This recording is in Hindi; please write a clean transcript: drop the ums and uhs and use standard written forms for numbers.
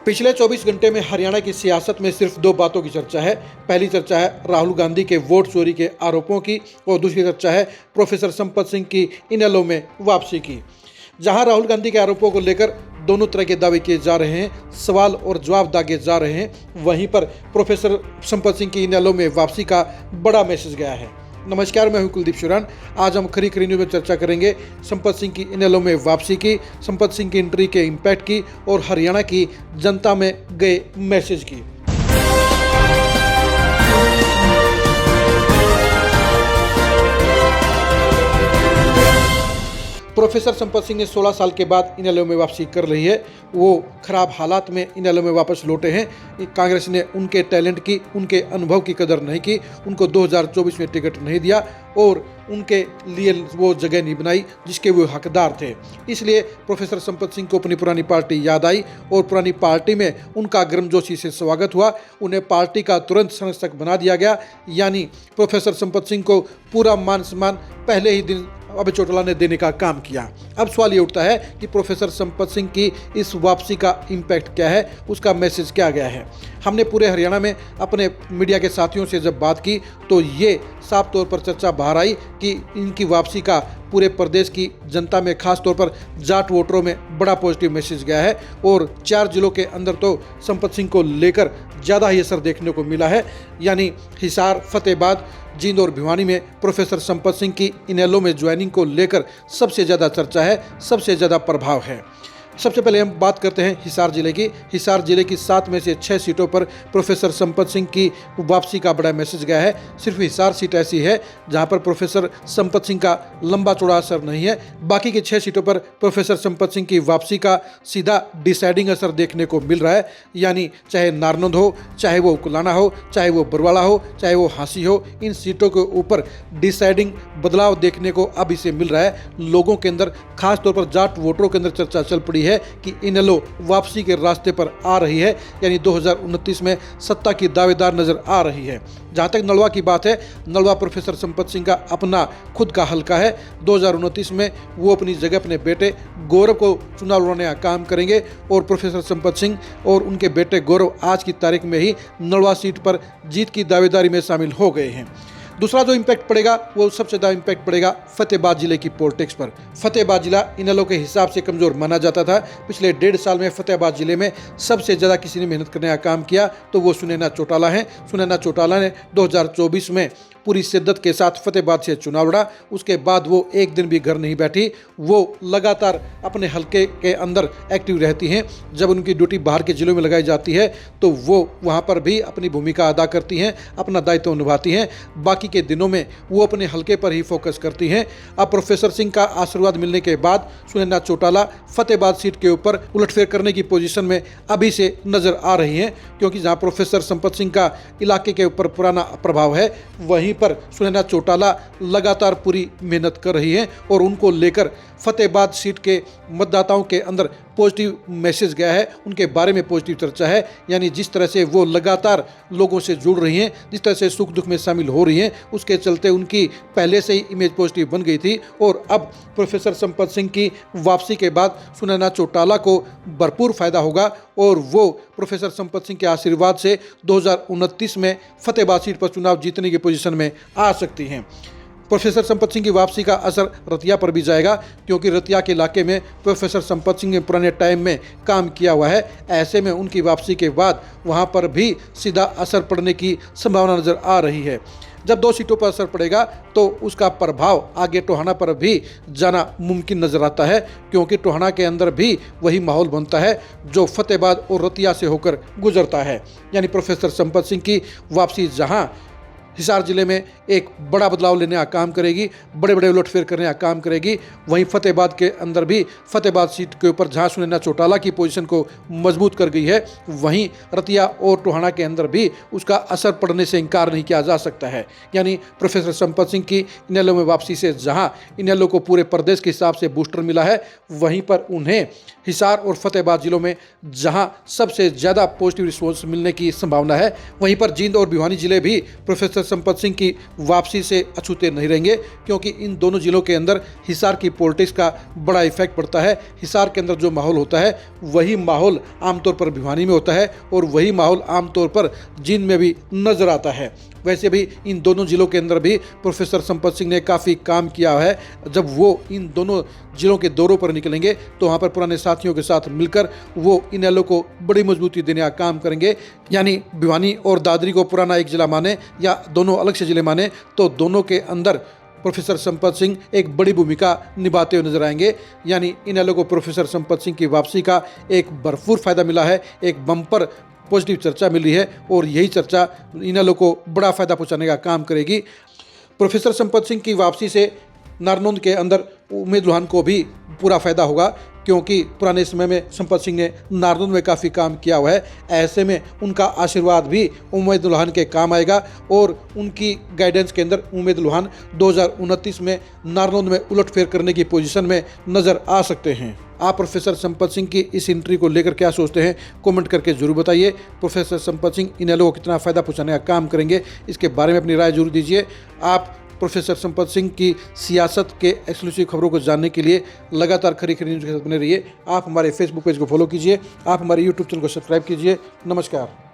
पिछले 24 घंटे में हरियाणा की सियासत में सिर्फ दो बातों की चर्चा है। पहली चर्चा है राहुल गांधी के वोट चोरी के आरोपों की और दूसरी चर्चा है प्रोफेसर संपत सिंह की इनेलो में वापसी की। जहां राहुल गांधी के आरोपों को लेकर दोनों तरह के दावे किए जा रहे हैं, सवाल और जवाब दागे जा रहे हैं, वहीं पर प्रोफेसर संपत सिंह की इनेलो में वापसी का बड़ा मैसेज गया है। नमस्कार, मैं हूं कुलदीप शिवरान। आज हम खरी न्यूज़ में चर्चा करेंगे संपत सिंह की इनेलो में वापसी की, संपत सिंह की एंट्री के इम्पैक्ट की और हरियाणा की जनता में गए मैसेज की। प्रोफेसर संपत सिंह ने 16 साल के बाद इनेलो में वापसी कर रही है। वो खराब हालात में इनेलो में वापस लौटे हैं। कांग्रेस ने उनके टैलेंट की, उनके अनुभव की कदर नहीं की, उनको 2024 में टिकट नहीं दिया और उनके लिए वो जगह नहीं बनाई जिसके वो हकदार थे। इसलिए प्रोफेसर संपत सिंह को अपनी पुरानी पार्टी याद आई और पुरानी पार्टी में उनका गर्मजोशी से स्वागत हुआ। उन्हें पार्टी का तुरंत संरक्षक बना दिया गया, यानी प्रोफेसर संपत सिंह को पूरा मान सम्मान पहले ही दिन अभय चौटाला ने देने का काम किया। अब सवाल ये उठता है कि प्रोफेसर संपत सिंह की इस वापसी का इम्पैक्ट क्या है, उसका मैसेज क्या गया है। हमने पूरे हरियाणा में अपने मीडिया के साथियों से जब बात की तो ये साफ तौर पर चर्चा बाहर आई कि इनकी वापसी का पूरे प्रदेश की जनता में, खास तौर पर जाट वोटरों में बड़ा पॉजिटिव मैसेज गया है और 4 जिलों के अंदर तो संपत सिंह को लेकर ज़्यादा ही असर देखने को मिला है। यानी हिसार, फतेहाबाद, जींद और भिवानी में प्रोफेसर संपत सिंह की इनेलो में ज्वाइनिंग को लेकर सबसे ज़्यादा चर्चा है, सबसे ज़्यादा प्रभाव है। सबसे पहले हम बात करते हैं हिसार जिले की। हिसार जिले की 7 में से 6 सीटों पर प्रोफेसर संपत सिंह की वापसी का बड़ा मैसेज गया है। सिर्फ हिसार सीट ऐसी है जहां पर प्रोफेसर संपत सिंह का लंबा चौड़ा असर नहीं है। बाकी की 6 सीटों पर प्रोफेसर संपत सिंह की वापसी का सीधा डिसाइडिंग असर देखने को मिल रहा है। यानी चाहे नारनौंद हो, चाहे वो कुलाना हो, चाहे वो बरवाला हो, चाहे वो हांसी हो, इन सीटों के ऊपर डिसाइडिंग बदलाव देखने को अब इसे मिल रहा है। लोगों के अंदर, खास तौर पर जाट वोटरों के अंदर चर्चा चल पड़ी है कि इनेलो वापसी के रास्ते पर आ रही है, यानी 2029 में सत्ता की दावेदार नजर आ रही है। जहां तक नलवा की बात है, नलवा प्रोफेसर संपत सिंह का अपना खुद का हलका है। 2029 में वो अपनी जगह अपने बेटे गौरव को चुनाव लड़ने का काम करेंगे और प्रोफेसर संपत सिंह और उनके बेटे गौरव आज की तारीख में ही नलवा सीट पर जीत की दावेदारी में शामिल हो गए हैं। दूसरा जो इम्पैक्ट पड़ेगा वो सबसे ज़्यादा इम्पैक्ट पड़ेगा फतेहाबाद जिले की पॉलिटिक्स पर। फतेहाबाद जिला इनेलो के हिसाब से कमज़ोर माना जाता था। पिछले 1.5 साल में फतेहाबाद जिले में सबसे ज़्यादा किसी ने मेहनत करने का काम किया तो वो सुनैना चौटाला हैं। सुनैना चौटाला ने 2024 में पूरी शिद्दत के साथ फतेहाबाद से चुनाव लड़ा। उसके बाद वो एक दिन भी घर नहीं बैठी। वो लगातार अपने हलके के अंदर एक्टिव रहती हैं। जब उनकी ड्यूटी बाहर के जिलों में लगाई जाती है तो वो वहाँ पर भी अपनी भूमिका अदा करती हैं, अपना दायित्व निभाती हैं। बाकी के दिनों में वो अपने हलके पर ही फोकस करती हैं। अब प्रोफेसर सिंह का आशीर्वाद मिलने के बाद सुनैना चौटाला फतेहाबाद सीट के ऊपर उलटफेर करने की पोजीशन में अभी से नजर आ रही हैं, क्योंकि जहां प्रोफेसर संपत सिंह का इलाके के ऊपर पुराना प्रभाव है, वहीं पर सुनैना चौटाला लगातार पूरी मेहनत कर रही हैं और उनको लेकर फतेहाबाद सीट के मतदाताओं के अंदर पॉजिटिव मैसेज गया है, उनके बारे में पॉजिटिव चर्चा है। यानी जिस तरह से वो लगातार लोगों से जुड़ रही हैं, जिस तरह से सुख दुख में शामिल हो रही हैं, उसके चलते उनकी पहले से ही इमेज पॉजिटिव बन गई थी और अब प्रोफेसर संपत सिंह की वापसी के बाद सुनैना चौटाला को भरपूर फायदा होगा और वो प्रोफेसर संपत सिंह के आशीर्वाद से 2029 में फतेहाबाद सीट पर चुनाव जीतने की पोजीशन में आ सकती हैं। प्रोफेसर संपत सिंह की वापसी का असर रतिया पर भी जाएगा, क्योंकि रतिया के इलाके में प्रोफेसर संपत सिंह ने पुराने टाइम में काम किया हुआ है। ऐसे में उनकी वापसी के बाद वहां पर भी सीधा असर पड़ने की संभावना नजर आ रही है। जब 2 सीटों पर असर पड़ेगा तो उसका प्रभाव आगे टोहाना पर भी जाना मुमकिन नजर आता है, क्योंकि टोहाना के अंदर भी वही माहौल बनता है जो फतेहाबाद और रतिया से होकर गुजरता है। यानी प्रोफेसर संपत सिंह की वापसी जहां हिसार जिले में एक बड़ा बदलाव लेने का काम करेगी, बड़े बड़े उलटफेर करने का काम करेगी, वहीं फतेहाबाद के अंदर भी फतेहाबाद सीट के ऊपर जहां सुनैना चौटाला की पोजीशन को मजबूत कर गई है, वहीं रतिया और टोहाना के अंदर भी उसका असर पड़ने से इनकार नहीं किया जा सकता है। यानी प्रोफेसर संपत सिंह की इनेलो में वापसी से जहां इनेलो को पूरे प्रदेश के हिसाब से बूस्टर मिला है, वहीं पर उन्हें हिसार और फतेहाबाद जिलों में जहां सबसे ज़्यादा पॉजिटिव रिस्पॉन्स मिलने की संभावना है, वहीं पर जींद और भिवानी जिले भी प्रोफेसर प्रोफेसर संपत सिंह की वापसी से अछूते नहीं रहेंगे, क्योंकि इन दोनों जिलों के अंदर हिसार की पॉलिटिक्स का बड़ा इफेक्ट पड़ता है। हिसार के अंदर जो माहौल होता है वही माहौल आमतौर पर भिवानी में होता है और वही माहौल आमतौर पर जींद में भी नजर आता है। वैसे भी इन दोनों जिलों के अंदर भी प्रोफेसर संपत सिंह ने काफ़ी काम किया है। जब वो इन दोनों जिलों के दौरों पर निकलेंगे तो वहाँ पर पुराने साथियों के साथ मिलकर वो इनेलो को बड़ी मजबूती देने का काम करेंगे। यानी भिवानी और दादरी को पुराना एक जिला माने या दोनों अलग से जिले माने, तो दोनों के अंदर प्रोफेसर संपत सिंह एक बड़ी भूमिका निभाते हुए नजर आएंगे। यानी इनेलो को प्रोफेसर संपत सिंह की वापसी का एक भरपूर फायदा मिला है, एक बम्पर पॉजिटिव चर्चा मिल रही है और यही चर्चा इनेलो को बड़ा फायदा पहुंचाने का काम करेगी। प्रोफेसर संपत सिंह की वापसी से नारनौंद के अंदर उम्मेद लुहान को भी पूरा फायदा होगा, क्योंकि पुराने समय में संपत सिंह ने नारनौंद में काफ़ी काम किया हुआ है। ऐसे में उनका आशीर्वाद भी उम्मेद लुहान के काम आएगा और उनकी गाइडेंस के अंदर उम्मेद लुहान 2029 में नारनौंद में उलटफेर करने की पोजीशन में नजर आ सकते हैं। आप प्रोफेसर संपत सिंह की इस एंट्री को लेकर क्या सोचते हैं, कमेंट करके जरूर बताइए। प्रोफेसर संपत सिंह इनेलो को कितना फ़ायदा पहुंचाने का काम करेंगे, इसके बारे में अपनी राय जरूर दीजिए। आप प्रोफेसर संपत सिंह की सियासत के एक्सक्लूसिव खबरों को जानने के लिए लगातार खरी न्यूज़ के साथ बने रहिए। आप हमारे फेसबुक पेज को फॉलो कीजिए, आप हमारे यूट्यूब चैनल को सब्सक्राइब कीजिए। नमस्कार।